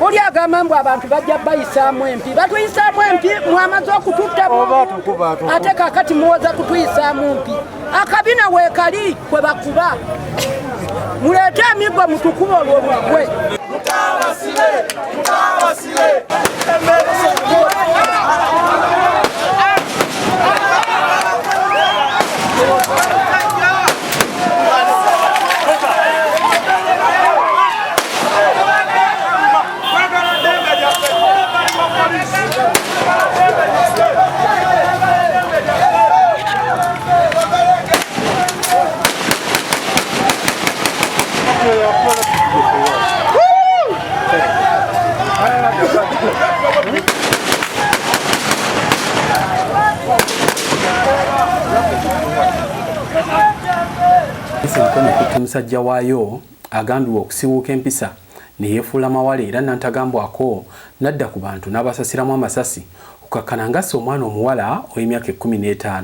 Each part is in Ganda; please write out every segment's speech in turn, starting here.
oli agamba mbu abantu bajja bayisaamu empi batuyisaamu empi mwamaze okututtamu ate kakati muwoza kutuyisaamu mpi akabina weekali kwe bakuba muleete emiggo mutukuba olwo lugwe Mukono ekutte musajja waayo agambibwa okusibuuka empisa ne yeefuula mawala era nantagambwako nadda ku bantu n'abasasiramu amasasi okukakkana ng'assa omwana omuwala ow'emyaka 15.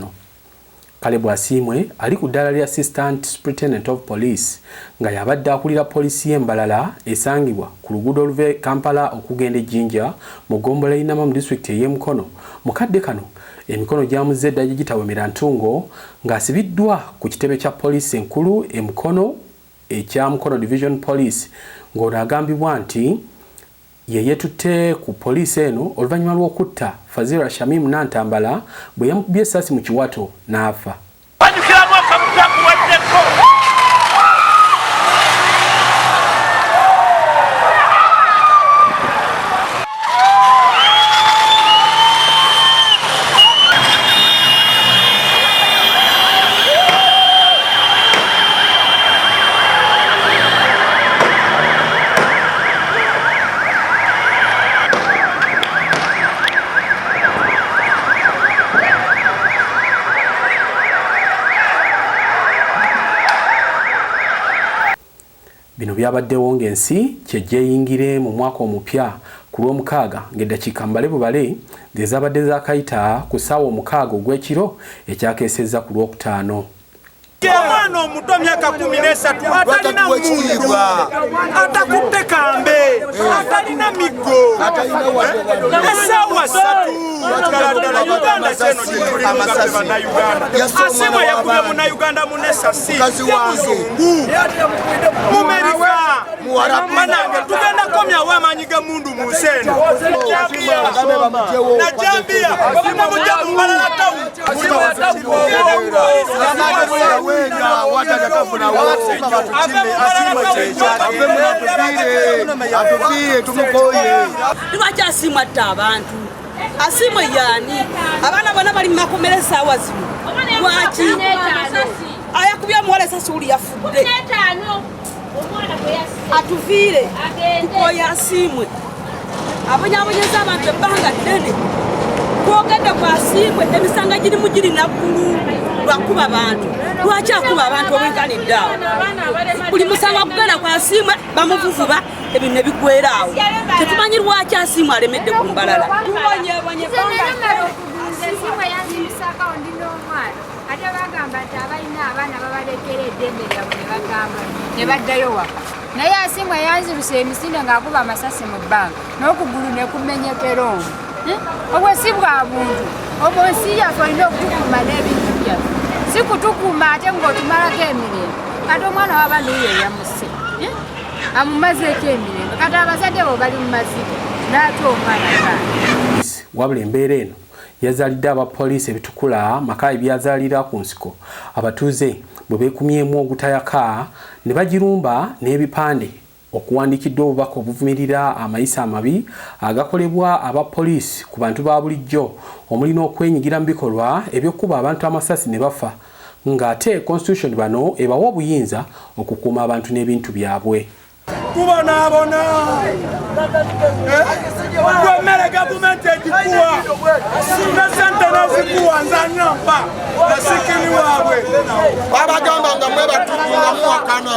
Kalebu Asiimwe ali ku ddaala lya Assistant Superintendent of Police nga yabadde akulira poliisi y'e Mbalala esangibwa ku luguudo oluva Kampala okugenda e Jinja mu ggombolola y'Inama mu disitulikiti ey'e Mukono. Mukadde kano emikono gyamuzze edda gitawemera ntungo ng'asibiddwa ku kitebe kya poliisi enkulu e Mukono ekya Mukono Division Police ng'ono agambibwa nti ye yeetutte ku poliisi eno oluvannyuma lw'okutta Fazira Shamim Nantambala bwe yamukubye essasi mu kiwato n'afa. Bino byabaddewo ng'ensi kyejja eyingire mu mwaka omupya ku lw'omukaaga ng'eddakiika mbale bubale ng'ezabadde zaakayita ku ssaawa 6 ogw'ekiro ekyakeesezza ku lwokutaano. Omwana omuto myaka 13 atalina muntu atakutte kambe atalina miggo essaawa 3 Uganda kyeno gitulimu bannayuganda Asiimwe yakubye munnayuganda munne ssasi muzungu mumerika manange tugenda komyawo amaanyi g'emmundu mu nsi eno najambiya mujja mu Mbalala tawuni Lwaki Asiimwe atta abantu? Asiimwe yaani? Abaana bonna bali mu makomera essaawa zino. Lwaki? Ayakubye omuwala essasi uli yafudde. Atuviire kukoya Asiimwe. Abonyaabonyeza abantu ebbanga ddene. Kwogedde ku Asiimwe emisanga girimu giri naggulu lwakuba abantu. Lwaki akuba abantu obwenkanidde awo? Buli musango kugenda ku Asiimwe bamuvuvuba ebintu ne biggweera awo. Tetumanyi lwaki Asiimwe alemedde ku Mbalala. Asiimwe yanzimisako ndina omwana ate bagamba nti abalina abaana babalekera eddembe lyabwe ne bagamba ne baddayo waka. Naye Asiimwe yanziruse emisinde ng'akuba amasasi mu bbanga n'okugulu ne kumenyekera omwo. Obwesi bwa buntu obwo nsi yaffe olina okutukuuma n'ebintu byaffe si kutukuuma ate ng'otumalako emirembe kati omwana w'abantu ye yamuse amumazeeko emirembe kati abazadde bo bali mu maziko n'ate omwana gaani. Wabula embeera eno yazaalidde abapoliisi ebitukula maka ebyazaalira ku nsiko abatuuze bwe beekumyemu ogutayaka ne bagirumba n'ebipande okuwandikiddwa obubaka obuvumirira amayisa amabi agakolebwa abapoliisi ku bantu ba bulijjo omuli n'okwenyigira mu bikolwa eby'okkuba abantu amasasi ne bafa ng'ate constitution bano ebawa obuyinza okukuuma abantu n'ebintu byabwe. Tubonaabona gwemmere gavumenti egikuwa ne sente nezikuwa nzanyampa nasikiri waabwe babagamba nga mwe batujju nga muwakana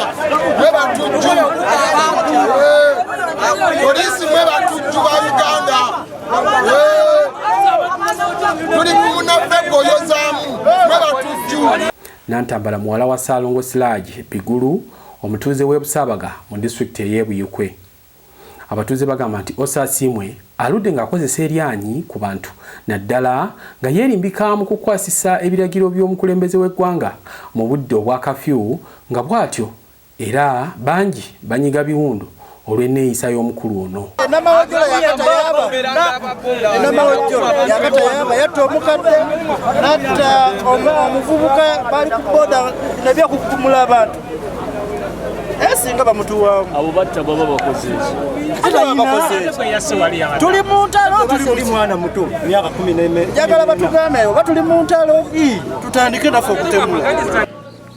mwe batujju poliisi mwe batujju ba Uganda tuli ku munaffe goyozaamu mwe batujju. Nantambala muwala wa Ssaalongo Siraji Bigulu omutuuze w'e Busaabaga mu disitulikiti ey'e Buyikwe Abatuuze bagamba nti OC Asiimwe aludde ng'akozesa eryanyi ku bantu naddala nga yeerimbika mu kukwasisa ebiragiro by'omukulembeze w'eggwanga mu budde obwa kafyu nga bw'atyo era bangi banyiga biwundu olw'enneeyisa y'omukulu ono. Namawejjola yakata yaba yatta omukadde natta omuvubuka bali ku boda nabya kukumula abantu. Singa bamutuwamu abo batta baba bakozeeki tuli mu ntalo tuli mwana muto myaka 14 njagala batugambe oba tuli mu ntalo tutandike naffe okutemula.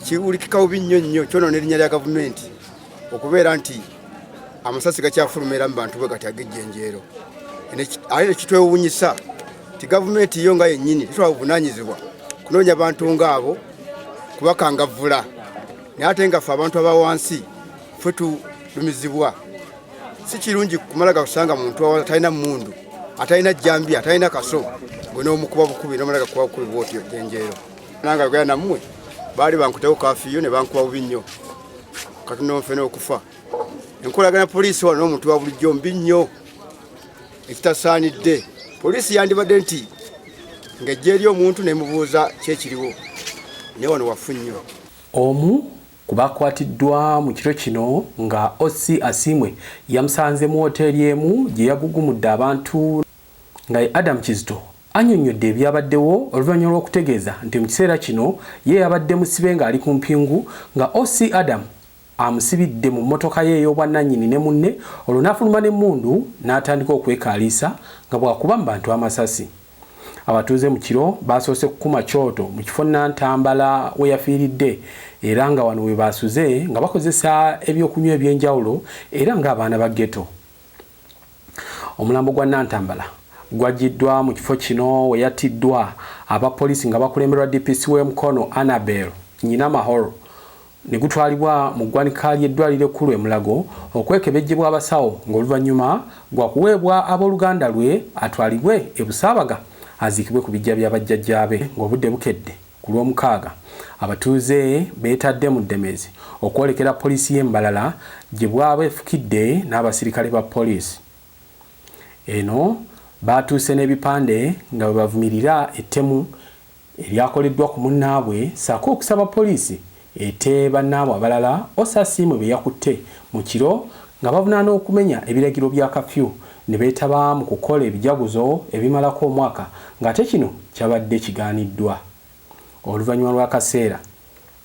Kiwulikika bubi nnyo nnyo kyono n'erinnya lya gavumenti okubeera nti amasasi gakyafulumira mu bantu bwe gati ag'ejjenjeero. Ate nekitwewuunyisa ti gavumenti yo nga yennyini tetwala buvunaanyizibwa kunoonya bantu ng'abo kubakangavvula. Naye ate nga ffe abantu aba wansi ffe tulumizibwa. Si kirungi kumalaga kusanga muntu atalina mmundu, atalina jjambi, atalina kaso, gwe n'omukuba bukubi n'omalaga kuba bukubi bw'otyo jjenjeero. Nanga lugaya nammwe baali bankutewo kafiyo ne bankuba bubi nnyo kati nonfe n'okufa. Enkolagana poliisi wano n'omuntu wa bulijjo mbi nnyo ekitasaanidde. Poliisi yandibadde nti ng'ejja eri omuntu nemubuuza kyekiriwo naye wano wafu nnyo. Omu ku bakwatiddwa mu kiro kino nga OC Asiimwe yamusanze mu hoteeri emu gye yagugumudde abantu nga Adam Kizito annyonnyodde ebyabaddewo oluvannyuma lw'okutegeeza nti mu kiseera kino ye yabadde musibe ng'ali ku mpingu nga OC Adam amusibidde mu mmotoka ye ey'obwannannyini ne munne olwo n'afuluma n'emmundu n'atandika okwekaaliisa nga bw'akuba mu bantu amasasi. Abatuuze mu kiro basoose kukuma kyoto mu kifo Nantambala we yafiiridde era nga wano we basuze nga bakozesa ebyokunywa eby'enjawulo era ng'abaana ba ghetto. Omulambo gwa Nantambala gwaggiddwa mu kifo kino we yattiddwa abapoliisi nga bakulemberwa DPC w'e Mukono Annabel nnyina mahoro ne gutwalibwa mu ggwanika ly'eddwaliro ekkulu e Mulago okwekebejjebwa abasawo ng'oluvannyuma gwa kuweebwa abooluganda lwe atwalibwe e Busaabaga aziikibwe ku bijja bya bajjajjaabe. Ng'obudde bukedde ku lw'omukaaga abatuuze beetadde mu ddemezi okwolekera poliisi y'e Mbalala gye bwaba efukidde n'abasirikale ba poliisi. Eno baatuuse n'ebipande nga bwe bavumirira ettemu eryakoleddwa ku munnaabwe ssaako okusaba poliisi ete bannaabwe abalala OC Asiimwe be yakutte mu kiro nga bavunaana okumenya ebiragiro bya kafyu ne beetaba mu kukola ebijaguzo ebimalako omwaka ng'ate kino kyabadde kigaaniddwa. Oluvannyuma lw'akaseera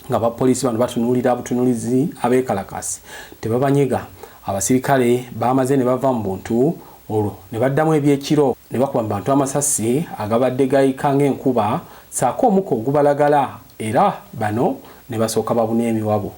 nga abapoliisi bano batunuulira abutunuulizi abeekalakasi tebabanyega, abasirikale baamaze ne bava mu buntu olwo ne baddamu ebyekiro ne bakuba mu bantu amasasi agabadde gayika ng'enkuba ssaako omukka ogubalagala era bano ne basooka babuna emiwabo.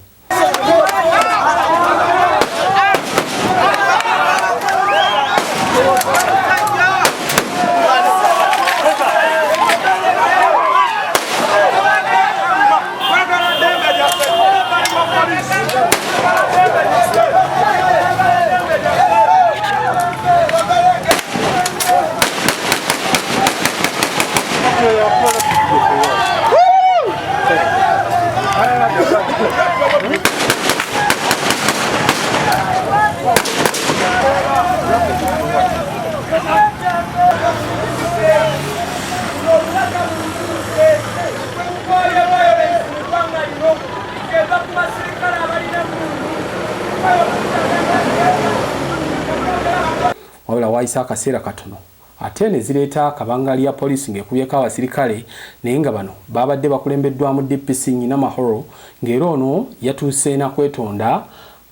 Wabula waayisa akaseera katono ate ne zireeta akabangali ya poliisi ng'ekubyeko abasirikale naye nga bano babadde bakulembeddwamu DPC nnyina mahoro ng'era ono yatuuse nakwetonda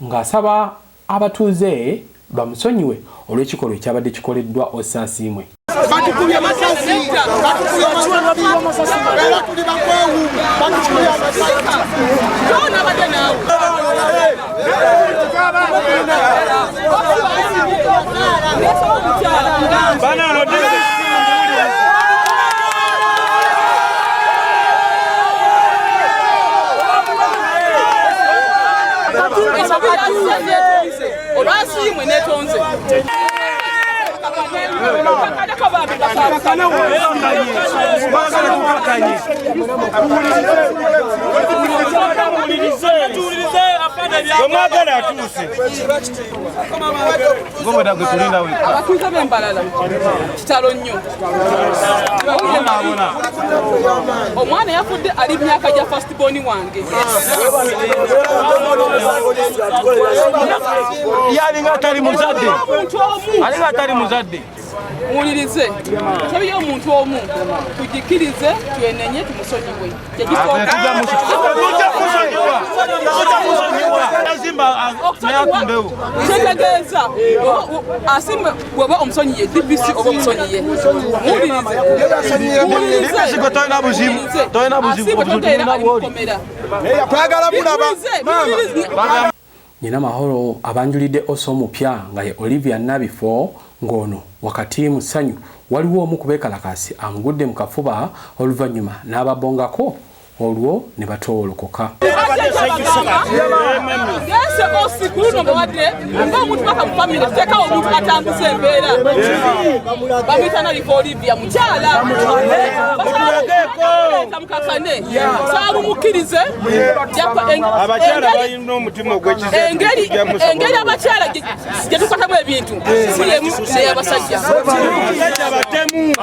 ng'asaba abatuuze bamusonyiwe olw'ekikolwa ekyabadde kikoleddwa OC Asiimwe. Batukubye amasasi era tuli bakwewu batukubye amasasi kyona badde naawe olwasiimwe netonze abatuuze b'e Mbalala kitalo nnyo. Omwana yafudde ali myaka gya firstborn wange. Yalinga atali muzadde. Alinga atali muzadde. Muwulirize nsabye omuntu omu tugikirize twenenye tumusonyiwe kyetegeeza Asiimwe bw'oba omusonyiye DPC oba omusonyiye Asiimwe togeera ali mukomera Nyina mahoro abanjulidde oso omupya nga ye Olivia Nabifo ngono wakati mu ssanyu waliwo omu ku beekalakaasi amugudde mu kafuba oluvannyuma n'ababongako olwo ne batoolokoka. Yese OC kuno bawadde ng'omuntu bakamufamire teekawo omuntu atambuza embeera bamuyita Nabifo Olivia mukyala mukakane saabumukkirize abakyala balina omutima ogw'ekizibu engeri abakyala gye tukwatamu ebintu si yemu ney'abasajja batemu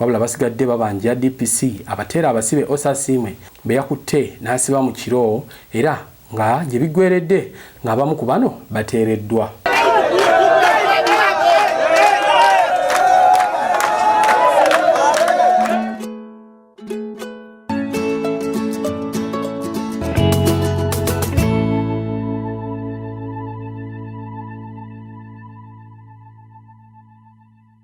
wabula basigadde babanja DPC abateera abasibe OC Asiimwe be yakutte n'asiba mu kiro era nga gye biggweredde ng'abamu ku bano bateereddwa.